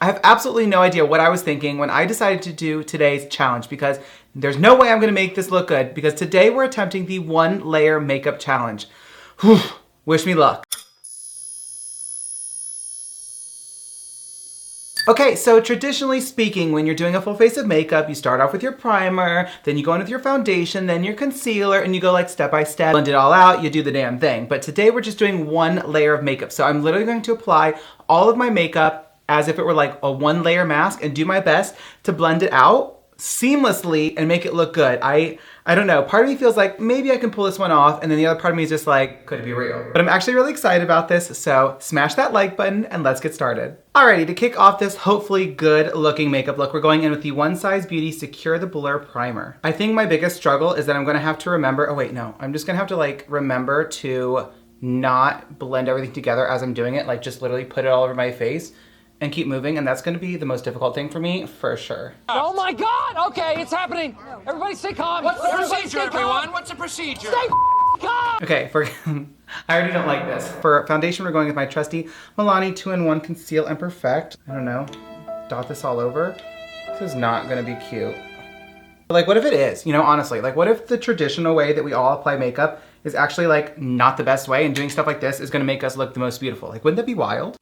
I have absolutely no idea what I was thinking when I decided to do today's challenge because there's no way I'm gonna make this look good because today we're attempting the 1-layer makeup challenge. Whew, wish me luck. Okay, so traditionally speaking, when you're doing a full face of makeup, you start off with your primer, then you go in with your foundation, then your concealer, and you go like step by step, blend it all out, you do the damn thing. But today we're just doing 1 layer of makeup. So I'm literally going to apply all of my makeup as if it were like a 1-layer mask and do my best to blend it out seamlessly and make it look good. I don't know, part of me feels like maybe I can pull this one off, and then the other part of me is just like, could it be real? But I'm actually really excited about this, so smash that like button and let's get started. Alrighty, to kick off this hopefully good looking makeup look, we're going in with the One Size Beauty Secure the Blur Primer. I think my biggest struggle is that I'm gonna have to remember, oh wait, no, I'm just gonna have to like remember to not blend everything together as I'm doing it, like just literally put it all over my face and keep moving, and that's gonna be the most difficult thing for me, for sure. Oh my God! Okay, it's happening. Everybody stay calm. What's the procedure, everyone? What's the procedure? Stay calm! Okay, I already don't like this. For foundation, we're going with my trusty Milani 2-in-1 Conceal and Perfect. I don't know, dot this all over. This is not gonna be cute. But like, what if it is? You know, honestly, like what if the traditional way that we all apply makeup is actually like not the best way, and doing stuff like this is gonna make us look the most beautiful? Like, wouldn't that be wild?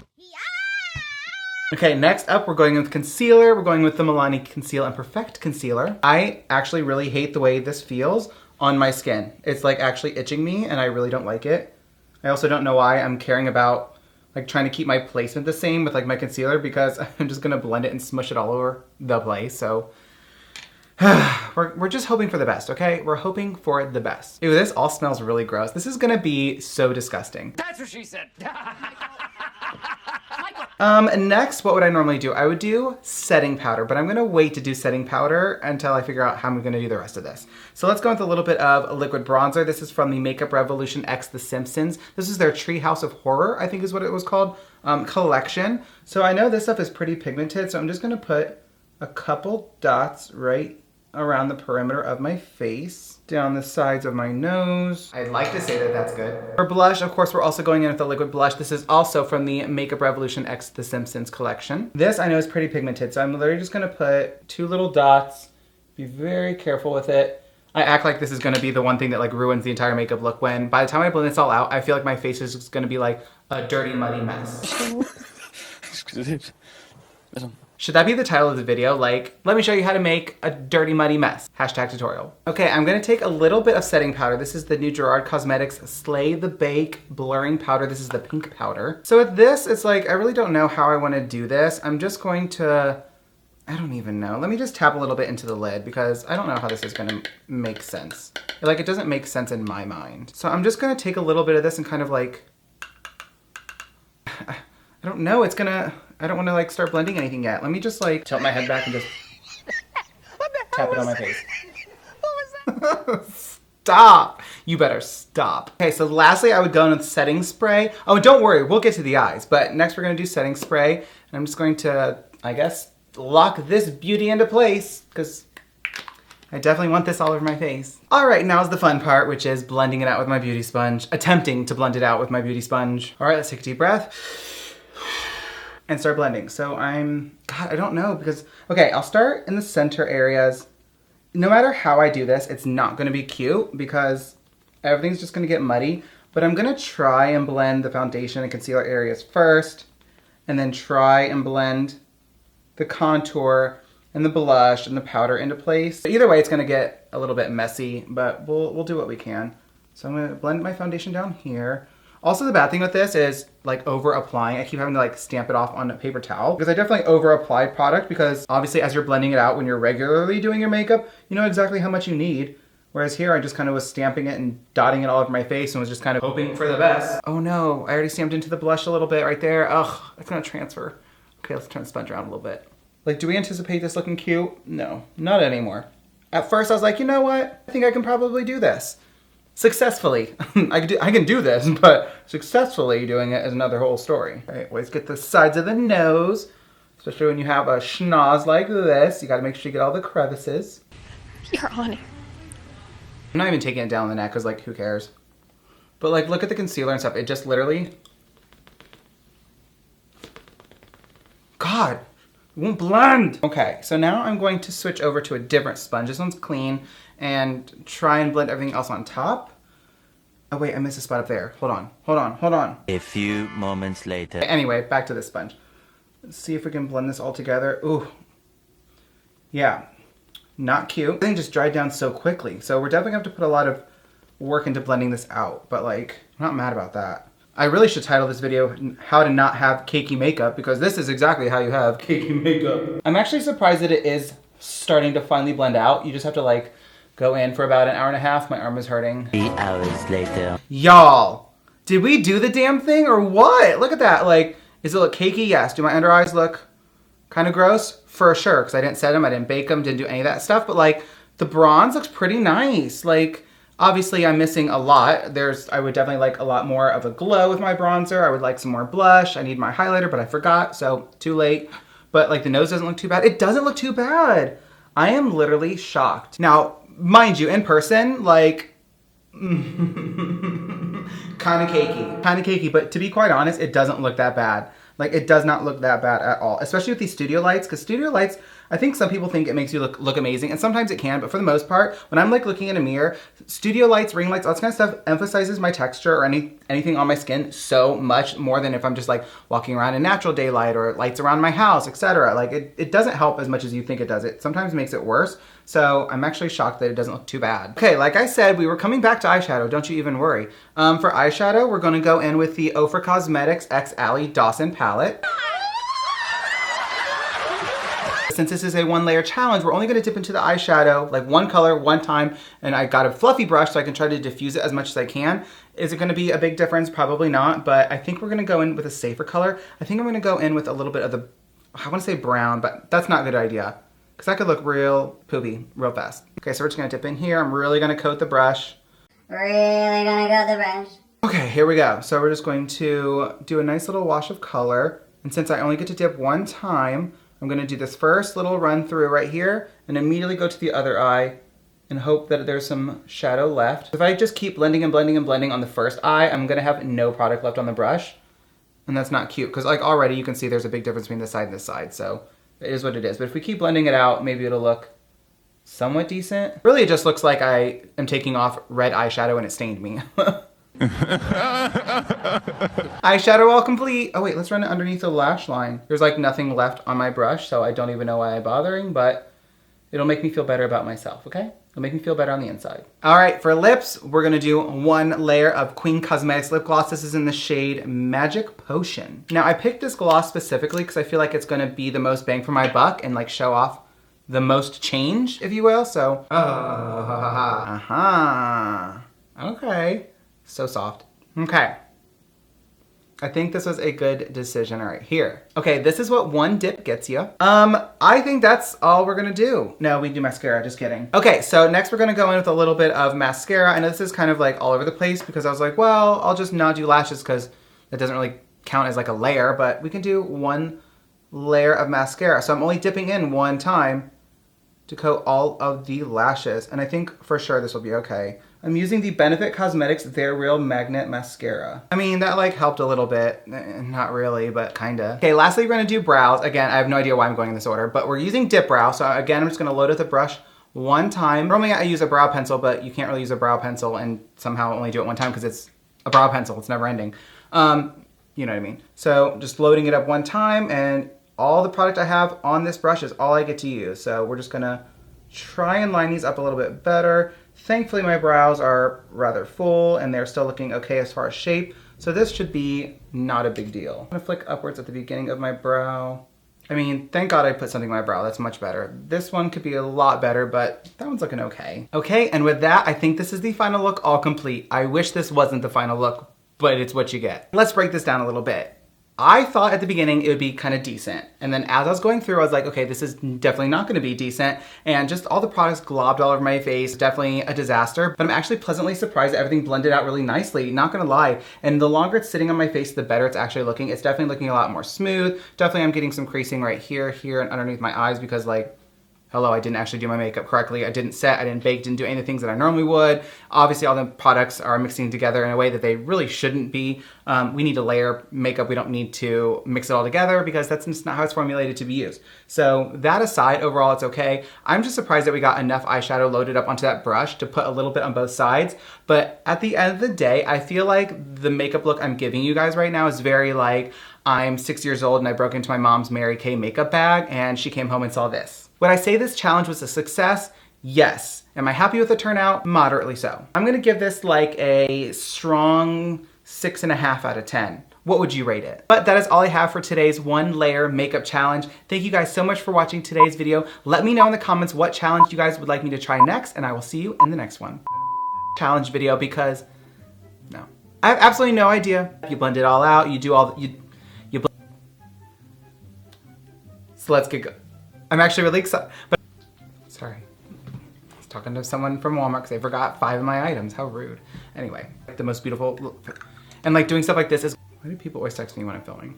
Okay, next up, we're going with concealer. We're going with the Milani Conceal and Perfect Concealer. I actually really hate the way this feels on my skin. It's like actually itching me, and I really don't like it. I also don't know why I'm caring about like trying to keep my placement the same with like my concealer, because I'm just gonna blend it and smush it all over the place, so. We're just hoping for the best, okay? We're hoping for the best. Ew, this all smells really gross. This is gonna be so disgusting. That's what she said. Next, what would I normally do? I would do setting powder, but I'm gonna wait to do setting powder until I figure out how I'm gonna do the rest of this. So let's go with a little bit of liquid bronzer. This is from the Makeup Revolution X The Simpsons. This is their Treehouse of Horror, I think is what it was called, collection. So I know this stuff is pretty pigmented, so I'm just gonna put a couple dots right around the perimeter of my face, down the sides of my nose. I'd like to say that that's good. For blush, of course, we're also going in with a liquid blush. This is also from the Makeup Revolution X The Simpsons collection. This I know is pretty pigmented, so I'm literally just gonna put 2 little dots. Be very careful with it. I act like this is gonna be the one thing that like ruins the entire makeup look, when by the time I blend this all out, I feel like my face is just gonna be like a dirty, muddy mess. Should that be the title of the video? Like, let me show you how to make a dirty, muddy mess. Hashtag tutorial. Okay, I'm gonna take a little bit of setting powder. This is the new Gerard Cosmetics Slay the Bake Blurring Powder. This is the pink powder. So with this, it's like, I really don't know how I wanna do this. I'm just going to, I don't even know. Let me just tap a little bit into the lid because I don't know how this is gonna make sense. Like, it doesn't make sense in my mind. So I'm just gonna take a little bit of this and kind of like, I don't know, it's gonna, I don't want to like start blending anything yet. Let me just like tilt my head back and just tap it on my face. What was that? Stop! You better stop. Okay, so lastly I would go in with setting spray. Oh, don't worry, we'll get to the eyes. But next we're gonna do setting spray. And I'm just going to, I guess, lock this beauty into place because I definitely want this all over my face. All right, now's the fun part, which is blending it out with my beauty sponge. Attempting to blend it out with my beauty sponge. All right, let's take a deep breath. And start blending. So God, I don't know because, okay, I'll start in the center areas. No matter how I do this, it's not gonna be cute because everything's just gonna get muddy, but I'm gonna try and blend the foundation and concealer areas first, and then try and blend the contour and the blush and the powder into place. Either way, it's gonna get a little bit messy, but we'll do what we can. So I'm gonna blend my foundation down here. Also, the bad thing with this is like over applying. I keep having to like stamp it off on a paper towel because I definitely over applied product, because obviously as you're blending it out when you're regularly doing your makeup, you know exactly how much you need. Whereas here I just kind of was stamping it and dotting it all over my face and was just kind of hoping for the best. Oh no, I already stamped into the blush a little bit right there. Ugh, it's gonna transfer. Okay, let's turn the sponge around a little bit. Like, do we anticipate this looking cute? No, not anymore. At first I was like, you know what? I think I can probably do this. Successfully. I can do this, but successfully doing it is another whole story. All right, always get the sides of the nose, especially when you have a schnoz like this. You gotta make sure you get all the crevices. You're on it. I'm not even taking it down the neck because, like, who cares? But, like, look at the concealer and stuff. It just literally... God, It won't blend. Okay, so now I'm going to switch over to a different sponge. This one's clean, and try and blend everything else on top. Oh wait, I missed a spot up there. Hold on. A few moments later. Anyway, back to this sponge. Let's see if we can blend this all together. Ooh. Yeah, not cute. Everything just dried down so quickly. So we're definitely going to have to put a lot of work into blending this out, but like, I'm not mad about that. I really should title this video, How to Not Have Cakey Makeup, because this is exactly how you have cakey makeup. I'm actually surprised that it is starting to finally blend out. You just have to like go in for about an hour and a half. My arm is hurting. 3 hours later. Y'all, did we do the damn thing or what? Look at that. Like, does it look cakey? Yes. Do my under eyes look kind of gross? For sure, because I didn't set them, I didn't bake them, didn't do any of that stuff. But like, the bronze looks pretty nice. Like, obviously I'm missing a lot. I would definitely like a lot more of a glow with my bronzer. I would like some more blush. I need my highlighter, but I forgot, so too late. But like, the nose doesn't look too bad. It doesn't look too bad. I am literally shocked. Now, mind you, in person, like, kind of cakey, but to be quite honest, it doesn't look that bad. Like, it does not look that bad at all, especially with these studio lights, because studio lights, I think some people think it makes you look amazing, and sometimes it can, but for the most part, when I'm like looking in a mirror, studio lights, ring lights, all that kind of stuff emphasizes my texture or anything on my skin so much more than if I'm just like walking around in natural daylight or lights around my house, etc. Like, it doesn't help as much as you think it does. It sometimes makes it worse, so I'm actually shocked that it doesn't look too bad. Okay, like I said, we were coming back to eyeshadow, don't you even worry. For eyeshadow, we're gonna go in with the Ofra Cosmetics X Ally Dawson palette. Since this is a 1-layer challenge, we're only gonna dip into the eyeshadow, like one color, one time, and I got a fluffy brush so I can try to diffuse it as much as I can. Is it gonna be a big difference? Probably not, but I think we're gonna go in with a safer color. I think I'm gonna go in with a little bit of the, I wanna say brown, but that's not a good idea, because that could look real poopy real fast. Okay, so we're just gonna dip in here. I'm really gonna coat the brush. Really gonna coat the brush. Okay, here we go. So we're just going to do a nice little wash of color, and since I only get to dip one time, I'm gonna do this first little run through right here and immediately go to the other eye and hope that there's some shadow left. If I just keep blending and blending and blending on the first eye, I'm gonna have no product left on the brush. And that's not cute, because like already you can see there's a big difference between this side and this side, so it is what it is. But if we keep blending it out, maybe it'll look somewhat decent. Really, it just looks like I am taking off red eyeshadow and it stained me. Eyeshadow all complete. Oh wait, let's run it underneath the lash line. There's like nothing left on my brush, so I don't even know why I'm bothering, but it'll make me feel better about myself, okay? It'll make me feel better on the inside. All right, for lips, we're gonna do 1 layer of Queen Cosmetics lip gloss. This is in the shade Magic Potion. Now, I picked this gloss specifically because I feel like it's gonna be the most bang for my buck and like show off the most change, if you will, so. Okay. So soft. Okay. I think this was a good decision right here. Okay, this is what 1 dip gets you. I think that's all we're gonna do. No, we do mascara, just kidding. Okay, so next we're gonna go in with a little bit of mascara. I know this is kind of like all over the place because I was like, well, I'll just not do lashes because that doesn't really count as like a layer, but we can do 1 layer of mascara. So I'm only dipping in 1 time to coat all of the lashes, and I think for sure this will be okay. I'm using the Benefit Cosmetics They're Real Magnet Mascara. I mean, that like helped a little bit. Not really, but kinda. Okay, lastly, we're gonna do brows. Again, I have no idea why I'm going in this order, but we're using dip brow. So again, I'm just gonna load up the brush 1 time. Normally I use a brow pencil, but you can't really use a brow pencil and somehow only do it 1 time because it's a brow pencil, it's never ending. You know what I mean? So just loading it up 1 time, and all the product I have on this brush is all I get to use. So we're just gonna try and line these up a little bit better. Thankfully, my brows are rather full and they're still looking okay as far as shape. So this should be not a big deal. I'm gonna flick upwards at the beginning of my brow. I mean, thank God I put something in my brow, that's much better. This one could be a lot better, but that one's looking okay. Okay, and with that, I think this is the final look all complete. I wish this wasn't the final look, but it's what you get. Let's break this down a little bit. I thought at the beginning it would be kind of decent. And then as I was going through, I was like, okay, this is definitely not gonna be decent. And just all the products globbed all over my face, definitely a disaster. But I'm actually pleasantly surprised that everything blended out really nicely, not gonna lie. And the longer it's sitting on my face, the better it's actually looking. It's definitely looking a lot more smooth. Definitely I'm getting some creasing right here, and underneath my eyes because like, hello, I didn't actually do my makeup correctly. I didn't set, I didn't bake, didn't do any of the things that I normally would. Obviously, all the products are mixing together in a way that they really shouldn't be. We need to layer makeup. We don't need to mix it all together because that's just not how it's formulated to be used. So that aside, overall, it's okay. I'm just surprised that we got enough eyeshadow loaded up onto that brush to put a little bit on both sides. But at the end of the day, I feel like the makeup look I'm giving you guys right now is very like, I'm 6 years old and I broke into my mom's Mary Kay makeup bag and she came home and saw this. Would I say this challenge was a success? Yes. Am I happy with the turnout? Moderately so. I'm gonna give this like a strong 6.5 out of 10. What would you rate it? But that is all I have for today's 1-layer makeup challenge. Thank you guys so much for watching today's video. Let me know in the comments what challenge you guys would like me to try next, and I will see you in the next one. Challenge video because, no. I have absolutely no idea. You blend it all out, you do all, so let's get going. I'm actually really excited, but sorry. I was talking to someone from Walmart because they forgot 5 of my items. How rude. Anyway, the most beautiful, and like doing stuff like this is, why do people always text me when I'm filming?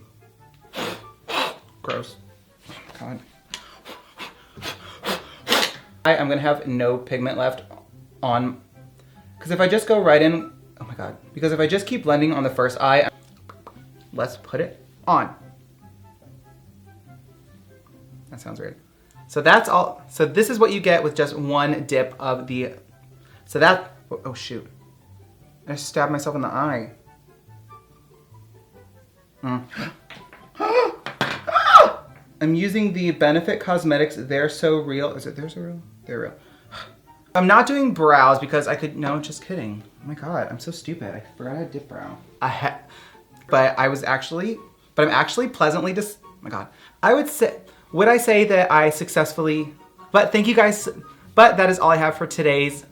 Gross. God. I'm gonna have no pigment left on, because if I just go right in, oh my God, because if I just keep blending on the first eye, let's put it on. That sounds weird. So that's all. So this is what you get with just one dip of the, so that, oh shoot. I just stabbed myself in the eye. I'm using the Benefit Cosmetics They're So Real. Is it They're So Real? They're Real. I'm not doing brows because I could, no, just kidding. Oh my God, I'm so stupid. I forgot I had dip brow. But I'm actually pleasantly oh my God. Would I say that I successfully, but thank you guys, but that is all I have for today's,